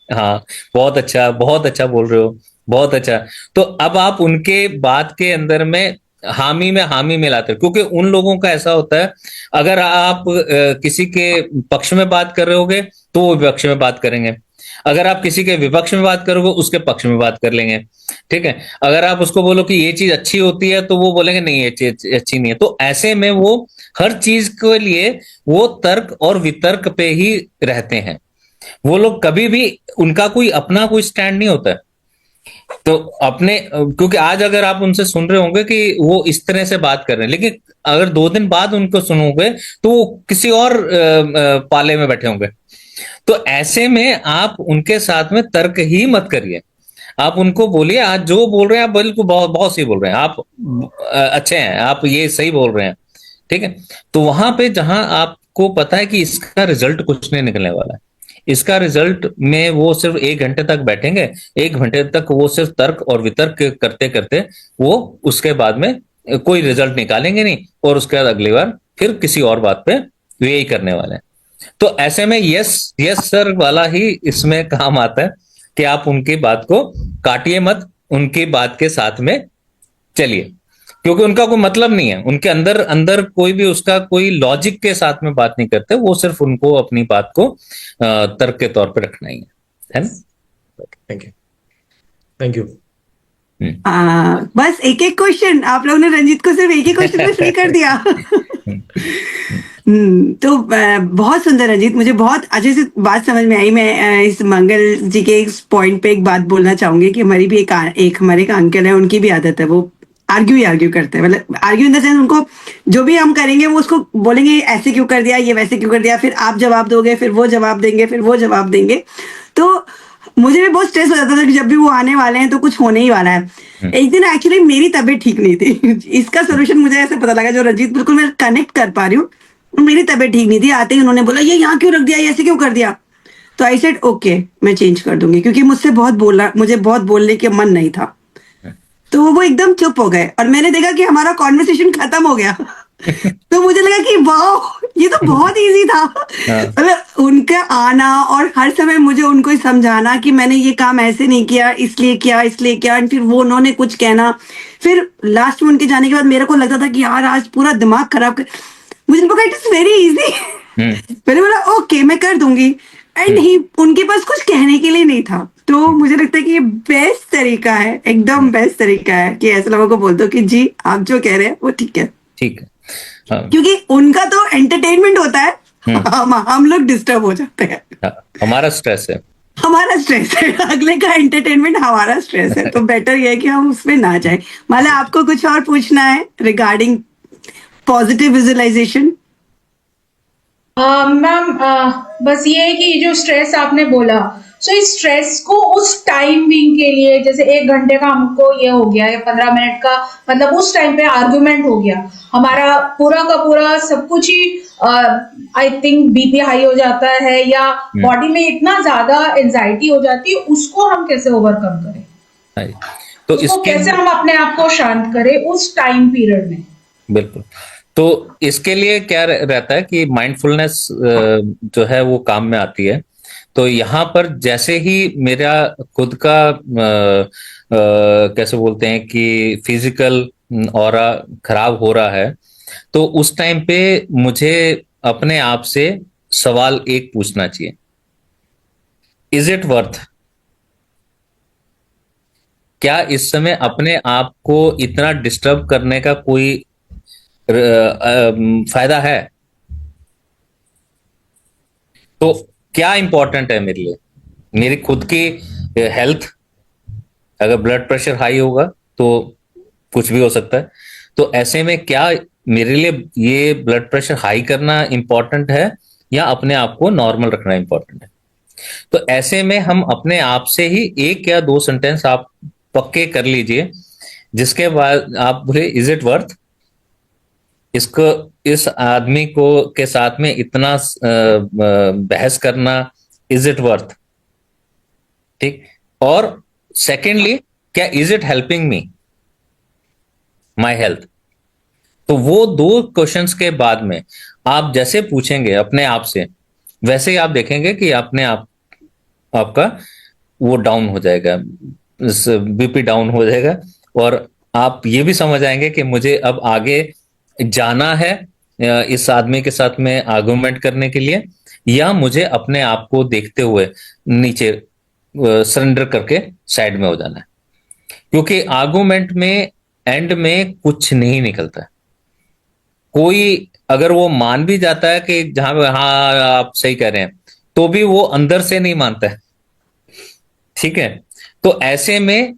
हाँ बहुत अच्छा बोल रहे हो, बहुत अच्छा। तो अब आप उनके बात के अंदर में हामी मिलाते हो, क्योंकि उन लोगों का ऐसा होता है, अगर आप किसी के पक्ष में बात कर रहे होगे तो वो विपक्ष में बात करेंगे, अगर आप किसी के विपक्ष में बात करोगे उसके पक्ष में बात कर लेंगे। ठीक है? अगर आप उसको बोलो कि ये चीज अच्छी होती है तो वो बोलेंगे नहीं ये चीज अच्छी नहीं है। तो ऐसे में वो हर चीज के लिए वो तर्क और वितर्क पे ही रहते हैं। वो लोग कभी भी, उनका कोई अपना कोई स्टैंड नहीं होता है। तो अपने, क्योंकि आज अगर आप उनसे सुन रहे होंगे कि वो इस तरह से बात कर रहे हैं, लेकिन अगर 2 दिन बाद उनको सुनोगे तो वो किसी और पाले में बैठे होंगे। तो ऐसे में आप उनके साथ में तर्क ही मत करिए। आप उनको बोलिए, आज जो बोल रहे हैं आप बिल्कुल बहुत बहुत सही बोल रहे हैं, आप अच्छे हैं, आप ये सही बोल रहे हैं। ठीक है? तो वहां पे जहां आपको पता है कि इसका रिजल्ट कुछ नहीं निकलने वाला है, इसका रिजल्ट में वो सिर्फ 1 घंटे तक बैठेंगे, 1 घंटे तक वो सिर्फ तर्क और वितर्क करते करते वो उसके बाद में कोई रिजल्ट निकालेंगे नहीं, और उसके बाद अगली बार फिर किसी और बात पे वे यही करने वाले हैं। तो ऐसे में यस यस सर वाला ही इसमें काम आता है कि आप उनकी बात को काटिए मत, उनकी बात के साथ में चलिए, क्योंकि उनका कोई मतलब नहीं है, उनके अंदर अंदर कोई भी उसका कोई लॉजिक के साथ में बात नहीं करते, वो सिर्फ उनको अपनी बात को तर्क के तौर पे रखना ही है ना? Thank you. Thank you. बस एक एक क्वेश्चन आप लोगों ने रंजीत को सिर्फ एक ही क्वेश्चन में फ्री कर दिया। तो बहुत सुंदर रंजीत, मुझे बहुत अच्छे से बात समझ में आई। मैं इस मंगल जी के इस पॉइंट पे एक बात बोलना चाहूंगी कि हमारी भी एक हमारे एक अंकल है, उनकी भी आदत है, वो आर्ग्यू करते हैं, मतलब आर्ग्यू इन द सेंस, उनको जो भी हम करेंगे वो उसको बोलेंगे ऐसे क्यों कर दिया, ये वैसे क्यों कर दिया, फिर आप जवाब दोगे, फिर वो जवाब देंगे, फिर वो जवाब देंगे। तो मुझे भी बहुत स्ट्रेस हो जाता था कि जब भी वो आने वाले हैं तो कुछ होने ही वाला है। एक दिन एक्चुअली मेरी तबीयत ठीक नहीं थी। इसका सोल्यूशन मुझे ऐसे पता लगा, जो रंजीत बिल्कुल मैं कनेक्ट कर पा रही हूँ। मेरी तबीयत ठीक नहीं थी, आते ही उन्होंने बोला ये यहाँ क्यों रख दिया, ये ऐसे क्यों कर दिया। तो आई सेड ओके, मैं चेंज कर दूंगी, क्योंकि मुझसे मुझे बहुत बोलने के मन नहीं था। तो वो एकदम चुप हो गए और मैंने देखा कि हमारा कॉन्वर्सेशन खत्म हो गया। तो मुझे लगा कि वाह, ये तो बहुत इजी था। मतलब उनका आना और हर समय मुझे उनको समझाना कि मैंने ये काम ऐसे नहीं किया, इसलिए किया, इसलिए किया, और फिर वो उन्होंने कुछ कहना, फिर लास्ट में उनके जाने के बाद मेरे को लगता था कि यार आज पूरा दिमाग खराब कर, मुझे लगा इट इज वेरी इजी। मैंने बोला ओके मैं कर दूंगी, एंड ही उनके पास कुछ कहने के लिए नहीं था। तो मुझे लगता है कि ये बेस्ट तरीका है, एकदम बेस्ट तरीका है कि ऐसे लोगों को बोल दो कि जी आप जो कह रहे हैं वो ठीक है, ठीक है। हाँ, क्योंकि उनका तो एंटरटेनमेंट होता है, हम लोग डिस्टर्ब हो जाते हैं। हमारा स्ट्रेस है, हमारा स्ट्रेस है, अगले का एंटरटेनमेंट हमारा स्ट्रेस है। तो बेटर ये है कि हम उसमें ना जाए। माला आपको कुछ और पूछना है रिगार्डिंग पॉजिटिव विजुअलाइजेशन? मैम बस ये है कि जो स्ट्रेस आपने बोला, सो इस स्ट्रेस को उस टाइम बिंग के लिए, जैसे 1 घंटे का हमको ये हो गया या 15 मिनट का, मतलब उस टाइम पे आर्गुमेंट हो गया, हमारा पूरा का पूरा सब कुछ ही आई थिंक बीपी हाई हो जाता है या बॉडी में इतना ज्यादा एंजाइटी हो जाती है, उसको हम कैसे ओवरकम करें? तो उसको इसके कैसे हम अपने आप को शांत करें उस टाइम पीरियड में? बिल्कुल। तो इसके लिए क्या रहता है कि माइंडफुलनेस जो है वो काम में आती है। तो यहाँ पर जैसे ही मेरा खुद का कैसे बोलते हैं कि फिजिकल ऑरा खराब हो रहा है, तो उस टाइम पे मुझे अपने आप से सवाल एक पूछना चाहिए, इज इट वर्थ? क्या इस समय अपने आप को इतना डिस्टर्ब करने का कोई फायदा है? तो क्या इंपॉर्टेंट है मेरे लिए? मेरी खुद की हेल्थ, अगर ब्लड प्रेशर हाई होगा तो कुछ भी हो सकता है। तो ऐसे में क्या मेरे लिए ये ब्लड प्रेशर हाई करना इंपॉर्टेंट है या अपने आप को नॉर्मल रखना इंपॉर्टेंट है? तो ऐसे में हम अपने आप से ही 1 या 2 सेंटेंस आप पक्के कर लीजिए, जिसके बाद आप बोले इज इट वर्थ इसको, इस आदमी को के साथ में इतना बहस करना, इज इट वर्थ? ठीक। और सेकेंडली, क्या is it helping me my health? तो वो 2 क्वेश्चंस के बाद में आप जैसे पूछेंगे अपने आप से, वैसे ही आप देखेंगे कि अपने आप आपका वो डाउन हो जाएगा, बीपी डाउन हो जाएगा, और आप ये भी समझ आएंगे कि मुझे अब आगे जाना है इस आदमी के साथ में आर्गुमेंट करने के लिए, या मुझे अपने आप को देखते हुए नीचे सरेंडर करके साइड में हो जाना है। क्योंकि आर्गुमेंट में एंड में कुछ नहीं निकलता है। कोई अगर वो मान भी जाता है कि जहां हाँ आप सही कह रहे हैं, तो भी वो अंदर से नहीं मानता है। ठीक है। तो ऐसे में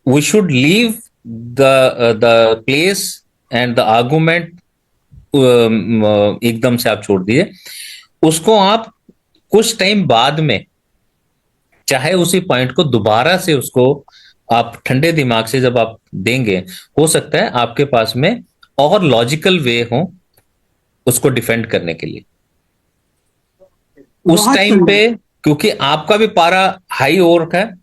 we should leave the place and the argument, एकदम से आप छोड़ दीजिए उसको। आप कुछ टाइम बाद में चाहे उसी पॉइंट को दोबारा से उसको आप ठंडे दिमाग से जब आप देंगे, हो सकता है आपके पास में और लॉजिकल वे हो उसको डिफेंड करने के लिए। उस बहुत टाइम सुंदर। पे क्योंकि आपका भी पारा हाई हो रखा है,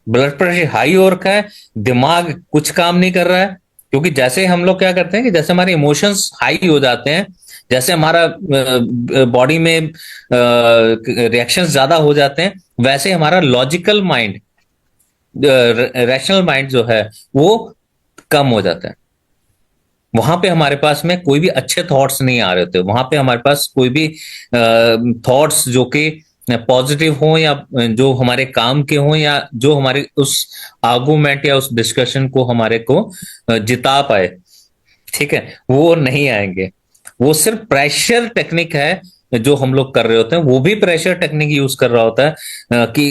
ब्लड प्रेशर हाई हो रखा है, दिमाग कुछ काम नहीं कर रहा है। क्योंकि जैसे हम लोग क्या करते हैं कि जैसे हमारे इमोशंस हाई हो जाते हैं, जैसे हमारा बॉडी में रिएक्शंस ज्यादा हो जाते हैं, वैसे हमारा लॉजिकल माइंड, रैशनल माइंड जो है वो कम हो जाता है। वहां पे हमारे पास में कोई भी अच्छे थॉट्स नहीं आ रहे होते, वहां पे हमारे पास कोई भी थॉट्स जो कि पॉजिटिव हो या जो हमारे काम के हो या जो हमारे उस आर्गुमेंट या उस डिस्कशन को हमारे को जिता पाए, ठीक है, वो नहीं आएंगे। वो सिर्फ प्रेशर टेक्निक है जो हम लोग कर रहे होते हैं। वो भी प्रेशर टेक्निक यूज कर रहा होता है कि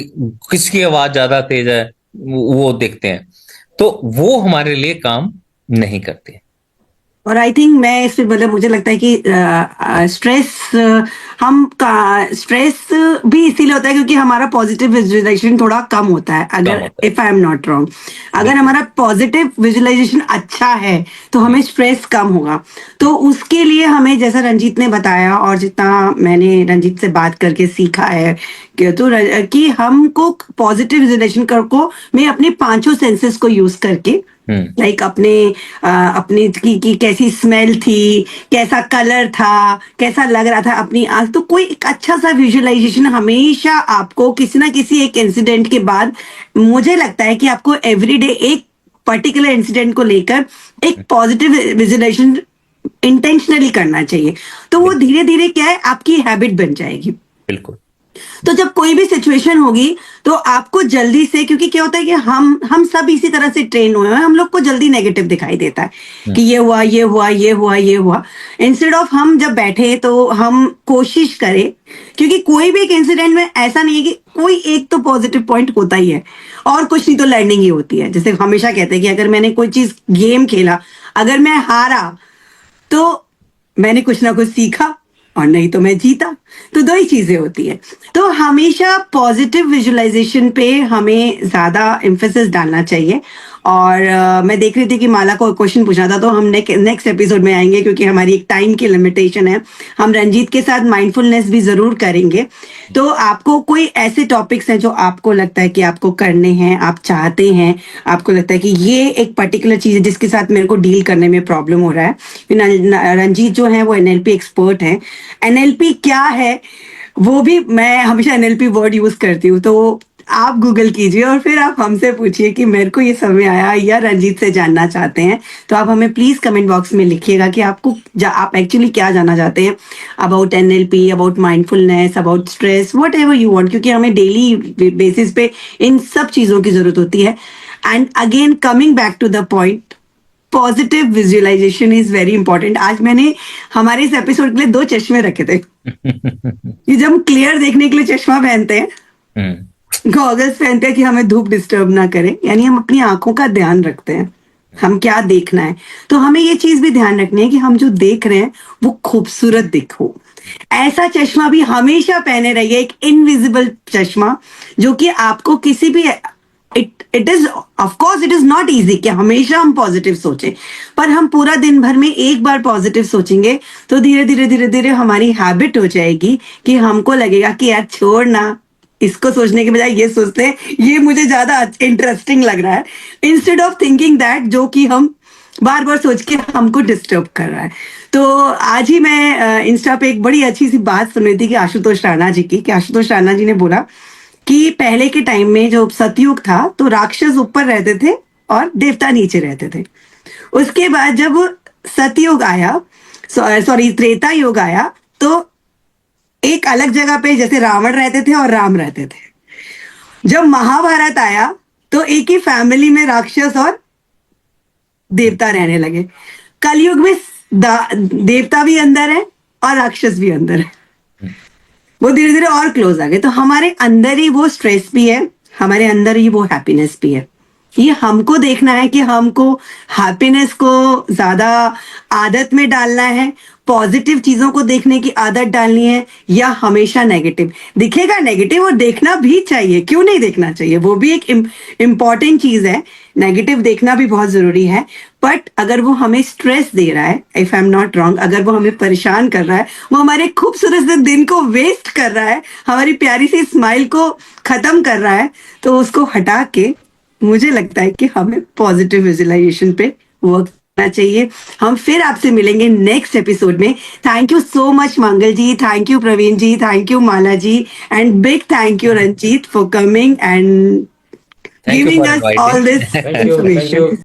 किसकी आवाज ज्यादा तेज है वो देखते हैं, तो वो हमारे लिए काम नहीं करते। और आई थिंक मैं इसमें मतलब मुझे लगता है कि स्ट्रेस स्ट्रेस भी इसीलिए होता है क्योंकि हमारा पॉजिटिव विजुअलाइजेशन थोड़ा कम होता है। कम अगर होता है। If I am not wrong, अगर हमारा पॉजिटिव विजुअलाइजेशन अच्छा है तो हमें स्ट्रेस कम होगा। तो उसके लिए हमें, जैसा रंजीत ने बताया और जितना मैंने रंजीत से बात करके सीखा है कि हमको पॉजिटिव विजुअलाइजेशन को मैं अपने 5 सेंसेस को यूज करके, लाइक अपने की कैसी स्मेल थी, कैसा कलर था, कैसा लग रहा था अपनी आंख, तो कोई एक अच्छा सा विजुअलाइजेशन हमेशा आपको किसी ना किसी एक इंसिडेंट के बाद, मुझे लगता है कि आपको एवरीडे एक पर्टिकुलर इंसिडेंट को लेकर एक पॉजिटिव विजुअलाइजेशन इंटेंशनली करना चाहिए। तो वो धीरे धीरे क्या है, आपकी हैबिट बन जाएगी। बिल्कुल। तो जब कोई भी सिचुएशन होगी तो आपको जल्दी से, क्योंकि क्या होता है कि हम सब इसी तरह से ट्रेन हुए हैं, हम लोग को जल्दी नेगेटिव दिखाई देता है कि ये हुआ ये हुआ ये हुआ ये हुआ। इंस्टेड ऑफ हम जब बैठे तो हम कोशिश करें, क्योंकि कोई भी एक इंसिडेंट में ऐसा नहीं है कि कोई एक तो पॉजिटिव पॉइंट होता ही है और कुछ नहीं तो लर्निंग ही होती है। जैसे हमेशा कहते हैं कि अगर मैंने कोई चीज गेम खेला, अगर मैं हारा तो मैंने कुछ ना कुछ सीखा और नहीं तो मैं जीता। तो 2 ही चीजें होती है। तो हमेशा पॉजिटिव विजुअलाइजेशन पे हमें ज्यादा एम्फेसिस डालना चाहिए। और मैं देख रही थी कि माला को क्वेश्चन पूछना था, तो हम नेक्स्ट एपिसोड में आएंगे क्योंकि हमारी एक टाइम की लिमिटेशन है। हम रंजीत के साथ माइंडफुलनेस भी जरूर करेंगे। तो आपको कोई ऐसे टॉपिक्स हैं जो आपको लगता है कि आपको करने हैं, आप चाहते हैं, आपको लगता है कि ये एक पर्टिकुलर चीज है जिसके साथ मेरे को डील करने में प्रॉब्लम हो रहा है। रंजीत जो है वो NLP एक्सपर्ट हैं। NLP क्या है वो भी मैं हमेशा NLP वर्ड यूज करती हूँ, तो आप गूगल कीजिए और फिर आप हमसे पूछिए कि मेरे को ये समझ आया या रंजीत से जानना चाहते हैं। तो आप हमें प्लीज कमेंट बॉक्स में लिखिएगा कि आप एक्चुअली क्या जानना चाहते हैं about NLP, about mindfulness, about stress, what ever you want, क्योंकि हमें डेली बेसिस पे इन सब चीजों की जरूरत होती है। And again coming back to the point, positive visualisation is very important. आज मैंने हमारे इस एपिसोड के लिए 2 चश्मे रखे थे कि जब हम क्लियर देखने के लिए चश्मा पहनते हैं, गॉगल्स पहनते हैं कि हमें धूप डिस्टर्ब ना करे, यानी हम अपनी आंखों का ध्यान रखते हैं। हम क्या देखना है। तो हमें ये चीज भी ध्यान रखनी है कि हम जो देख रहे हैं वो खूबसूरत दिखो। ऐसा चश्मा भी हमेशा पहने रहिए, एक इनविजिबल चश्मा, जो कि आपको किसी भी it is of course it is not easy कि हमेशा हम पॉजिटिव सोचें, पर हम पूरा दिन भर में एक बार पॉजिटिव सोचेंगे तो धीरे धीरे धीरे धीरे हमारी हैबिट हो जाएगी कि हमको लगेगा कि यार छोड़ ना, इसको सोचने के बजाय ये सोचते हैं ये मुझे ज्यादा इंटरेस्टिंग लग रहा है, इंस्टेड ऑफ थिंकिंग दैट जो कि हम बार बार सोच के हमको डिस्टर्ब कर रहा है। तो आज ही मैं इंस्टा पे एक बड़ी अच्छी सी बात सुन रही थी कि आशुतोष राणा जी की, कि आशुतोष राणा जी ने बोला कि पहले के टाइम में जो सतयुग था तो राक्षस ऊपर रहते थे और देवता नीचे रहते थे। उसके बाद जब सतयुग आया, सॉरी त्रेता युग आया, तो एक अलग जगह पे जैसे रावण रहते थे और राम रहते थे। जब महाभारत आया तो एक ही फैमिली में राक्षस और देवता रहने लगे। कलयुग में देवता भी अंदर है और राक्षस भी अंदर है, वो धीरे धीरे और क्लोज आ गए। तो हमारे अंदर ही वो स्ट्रेस भी है, हमारे अंदर ही वो हैप्पीनेस भी है। ये हमको देखना है कि हमको हैप्पीनेस को ज्यादा आदत में डालना है, पॉजिटिव चीजों को देखने की आदत डालनी है, या हमेशा नेगेटिव दिखेगा नेगेटिव और देखना भी चाहिए, क्यों नहीं देखना चाहिए, वो भी एक इम्पॉर्टेंट चीज है। नेगेटिव देखना भी बहुत जरूरी है, बट अगर वो हमें स्ट्रेस दे रहा है, if I am not wrong, अगर वो हमें परेशान कर रहा है, वो हमारे खूबसूरत से दिन को वेस्ट कर रहा है, हमारी प्यारी सी स्माइल को खत्म कर रहा है, तो उसको हटा के मुझे लगता है कि हमें पॉजिटिव विजुअलाइजेशन पे वर्क करना चाहिए। हम फिर आपसे मिलेंगे नेक्स्ट एपिसोड में। Thank you so much Mangal ji, thank you Praveen ji, thank you Mala ji, and big thank you Ranjit for coming and Thank you giving for us inviting. all this thank you, thank information. You.